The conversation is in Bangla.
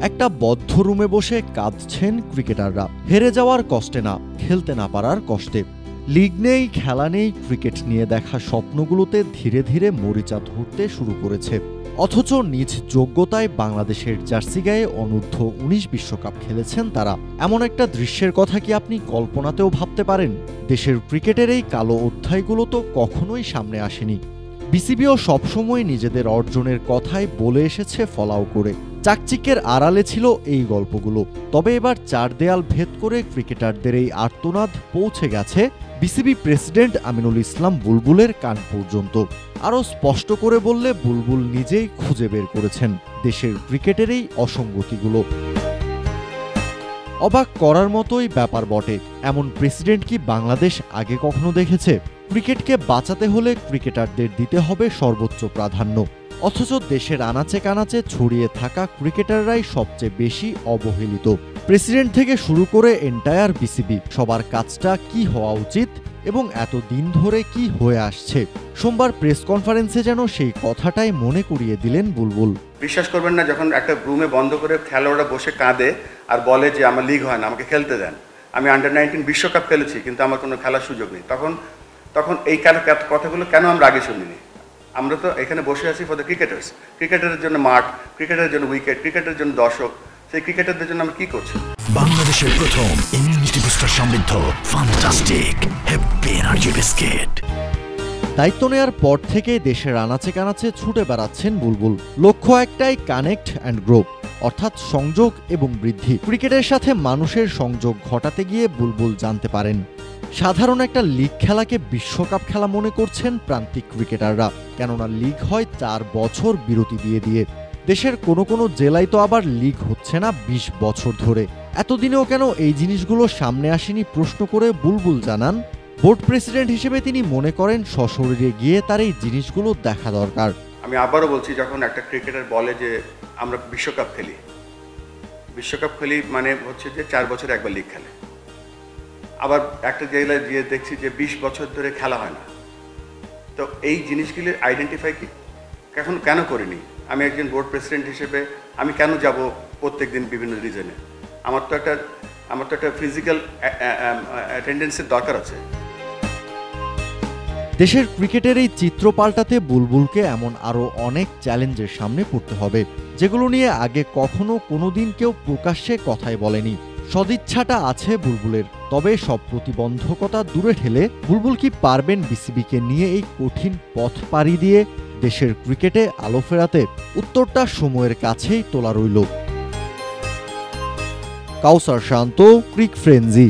একটা বদ্ধ রুমে বসে কাঁদছেন ক্রিকেটাররা, হেরে যাওয়ার কষ্টে না, খেলতে না পারার কষ্টে। লিগ নেই, খেলা নেই, ক্রিকেট নিয়ে দেখা স্বপ্নগুলোতে ধীরে ধীরে মরিচা ধরতে শুরু করেছে। অথচ নিজ যোগ্যতায় বাংলাদেশের জার্সি গায়ে অনূর্ধ্ব ১৯ বিশ্বকাপ খেলেছেন তারা। এমন একটা দৃশ্যের কথা কি আপনি কল্পনাতেও ভাবতে পারেন? দেশের ক্রিকেটের এই কালো অধ্যায়গুলো তো কখনোই সামনে আসেনি। বিসিবিও সবসময় নিজেদের অর্জনের কথাই বলে এসেছে ফলাও করে। চাকচিক্যের আড়ালে ছিল এই গল্পগুলো। তবে এবার চার দেয়াল ভেদ করে ক্রিকেটারদের এই আর্তনাদ পৌঁছে গেছে বিসিবি প্রেসিডেন্ট আমিনুল ইসলাম বুলবুলের কান পর্যন্ত। আরও স্পষ্ট করে বললে, বুলবুল নিজেই খুঁজে বের করেছেন দেশের ক্রিকেটের এই অসঙ্গতিগুলো। অবাক করার মতোই ব্যাপার বটে। এমন প্রেসিডেন্ট কি বাংলাদেশ আগে কখনো দেখেছে? ক্রিকেটকে বাঁচাতে হলে ক্রিকেটারদের দিতে হবে সর্বোচ্চ প্রাধান্য, অথচ দেশের আনাচে কানাচে ছড়িয়ে থাকা ক্রিকেটাররাই সবচেয়ে বেশি অবহেলিত। প্রেসিডেন্ট থেকে শুরু করে এন্টায়ার বিসিবি, সবার কাজটা কি হওয়া উচিত এবং এতদিন ধরে কি হয়ে আসছে, সোমবার প্রেস কনফারেন্সে যেন সেই কথাটাই মনে করিয়ে দিলেন বুলবুল। বিশ্বাস করবেন না, যখন একটা রুমে বন্ধ করে খেলোয়াড়রা বসে কাঁদে আর বলে যে আমার লিগ হয় না, আমাকে খেলতে দেন, আমি আন্ডার-19 বিশ্বকাপ খেলেছি কিন্তু আমার কোনো খেলার সুযোগ নেই, তখন এই কথাগুলো কেন আমরা আগে শুনিনি? আমরা তো এখানে বসে আছি ফর দ্য ক্রিকেটার্স। ক্রিকেটারের জন্য মাঠ, ক্রিকেটারের জন্য উইকেট, ক্রিকেটের জন্য দর্শক। সেই ক্রিকেটারদের জন্য আমরা কি করছি? বাংলাদেশের প্রথম ইমিউনিটি বুস্টার সমৃদ্ধ ফ্যান্টাস্টিক হ্যাপি এনার্জি বিস্কিট। দায়িত্ব নেওয়ার পর থেকে দেশের আনাচে কানাচে ছুটে বেড়াচ্ছেন বুলবুল। লক্ষ্য একটাই, কানেক্ট অ্যান্ড গ্রো, অর্থাৎ সংযোগ এবং বৃদ্ধি। ক্রিকেটের সাথে মানুষের সংযোগ ঘটাতে গিয়ে বুলবুল জানতে পারেন, সাধারণ একটা লিগ খেলাকে বিশ্বকাপ খেলা মনে করছেন প্রান্তিক ক্রিকেটাররা। কেননা লিগ হয় 4 বছর বিরতি দিয়ে দিয়ে। দেশের কোনো কোনো জেলায় তো আবার লিগ হচ্ছে না 20 বছর ধরে। এতদিনেও কেন এই জিনিসগুলো সামনে আসেনি প্রশ্ন করে বুলবুল জানান, বোর্ড প্রেসিডেন্ট হিসেবে তিনি মনে করেন সশরীরে গিয়ে তার এই জিনিসগুলো দেখা দরকার। আমি আবারও বলছি, যখন একটা ক্রিকেটার বলে যে আমরা বিশ্বকাপ খেলি মানে হচ্ছে যে 4 বছরে একবার লিগ খেলে। আবার একটা জেলায় গিয়ে দেখছি যে 20 বছর ধরে খেলা হয় না। তো এই জিনিসগুলি আইডেন্টিফাই কেন করিনি? আমি একজন বোর্ড প্রেসিডেন্ট হিসেবে আমি কেন যাব প্রত্যেক দিন বিভিন্ন রিজনে? আমার তো একটা ফিজিক্যাল অ্যাটেন্ডেন্সের দরকার আছে। দেশের ক্রিকেটের এই চিত্র পাল্টাতে বুলবুলকে এমন আরও অনেক চ্যালেঞ্জের সামনে পড়তে হবে, যেগুলো নিয়ে আগে কখনো কোনোদিন কেউ প্রকাশ্যে কথাই বলেনি। সদিচ্ছাটা আছে বুলবুলের, তবে সব প্রতিবন্ধকতা দূরে ঠেলে বুলবুল কি পারবেন বিসিবিকে নিয়ে এই কঠিন পথ পাড়ি দিয়ে দেশের ক্রিকেটে আলো ফেরাতে? উত্তরটা সময়ের কাছেই তোলা রইল। কাউসার শান্ত, ক্রিক ফ্রেঞ্জি।